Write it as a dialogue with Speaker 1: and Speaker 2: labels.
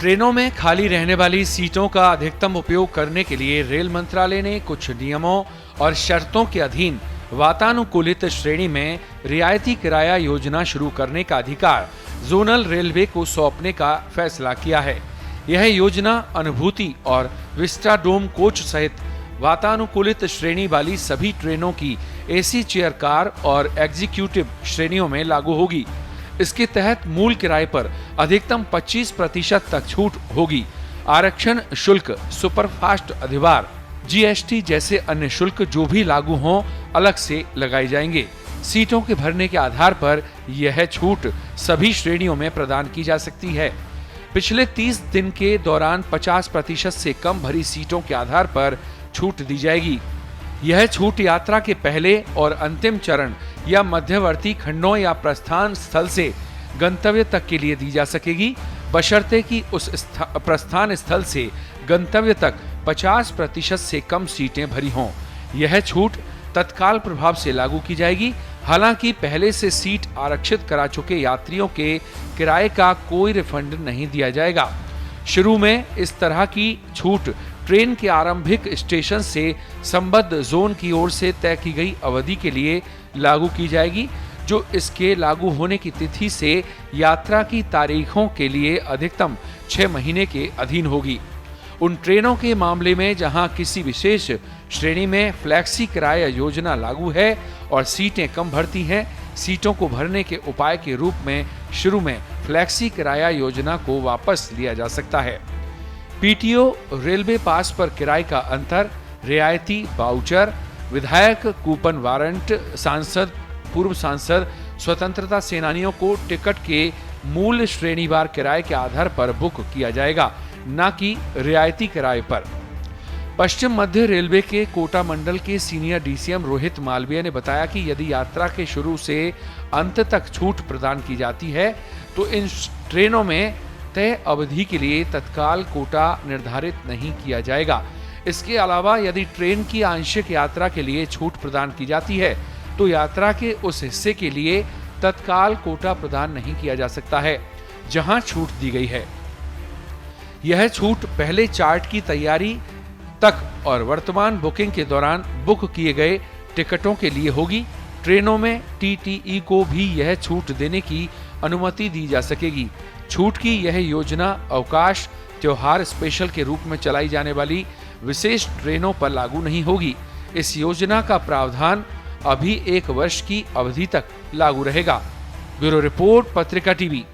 Speaker 1: ट्रेनों में खाली रहने वाली सीटों का अधिकतम उपयोग करने के लिए रेल मंत्रालय ने कुछ नियमों और शर्तों के अधीन वातानुकूलित श्रेणी में रियायती किराया योजना शुरू करने का अधिकार जोनल रेलवे को सौंपने का फैसला किया है। यह योजना अनुभूति और विस्टाडोम कोच सहित वातानुकूलित श्रेणी वाली सभी ट्रेनों की एसी चेयर कार और एग्जीक्यूटिव श्रेणियों में लागू होगी। इसके तहत मूल किराए पर अधिकतम 25% तक छूट होगी। आरक्षण शुल्क, सुपरफास्ट अधिभार, जीएसटी जैसे अन्य शुल्क जो भी लागू हों अलग से लगाए जाएंगे। सीटों के भरने के आधार पर यह छूट सभी श्रेणियों में प्रदान की जा सकती है। पिछले 30 दिन के दौरान 50% से कम भरी सीटों के आधार पर छूट दी जाएगी। यह छूट यात्रा के पहले और अंतिम चरण या मध्यवर्ती खंडों या प्रस्थान स्थल से गंतव्य तक के लिए दी जा सकेगी, बशर्ते कि उस प्रस्थान स्थल से गंतव्य तक 50% से कम सीटें भरी हों। यह छूट तत्काल प्रभाव से लागू की जाएगी। हालांकि पहले से सीट आरक्षित करा चुके यात्रियों के किराए का कोई रिफंड नहीं दिया जाएगा। शुरू में इस तरह की छूट ट्रेन के आरंभिक स्टेशन से संबद्ध जोन की ओर से तय की गई अवधि के लिए लागू की जाएगी, जो इसके लागू होने की तिथि से यात्रा की तारीखों के लिए अधिकतम 6 महीने के अधीन होगी। उन ट्रेनों के मामले में जहां किसी विशेष श्रेणी में फ्लैक्सी किराया योजना लागू है और सीटें कम भरती हैं, सीटों को भरने के उपाय के रूप में शुरू में फ्लैक्सी किराया योजना को वापस लिया जा सकता है। पीटीओ, रेलवे पास पर किराए का अंतर, रियायती वाउचर, विधायक कूपन वारंट, सांसद, पूर्व सांसद, स्वतंत्रता सेनानियों को टिकट के मूल श्रेणीवार किराए के आधार पर बुक किया जाएगा, न कि रियायती किराए पर। पश्चिम मध्य रेलवे के कोटा मंडल के सीनियर डीसीएम रोहित मालवीय ने बताया कि यदि यात्रा के शुरू से अंत तक छूट प्रदान की जाती है तो इन ट्रेनों में तय अवधि के लिए तत्काल कोटा निर्धारित नहीं किया जाएगा। इसके अलावा यदि ट्रेन की आंशिक यात्रा के लिए छूट प्रदान की जाती है तो यात्रा के उस हिस्से के लिए तत्काल कोटा प्रदान नहीं किया जा सकता है जहां छूट दी गई है। यह छूट पहले चार्ट की तैयारी तक और वर्तमान बुकिंग के दौरान बुक किए गए टिकटों के लिए होगी। ट्रेनों में टीटीई को भी यह छूट देने की अनुमति दी जा सकेगी। छूट की यह योजना अवकाश, त्योहार स्पेशल के रूप में चलाई जाने वाली विशेष ट्रेनों पर लागू नहीं होगी। इस योजना का प्रावधान अभी 1 वर्ष की अवधि तक लागू रहेगा। ब्यूरो रिपोर्ट, पत्रिका टीवी।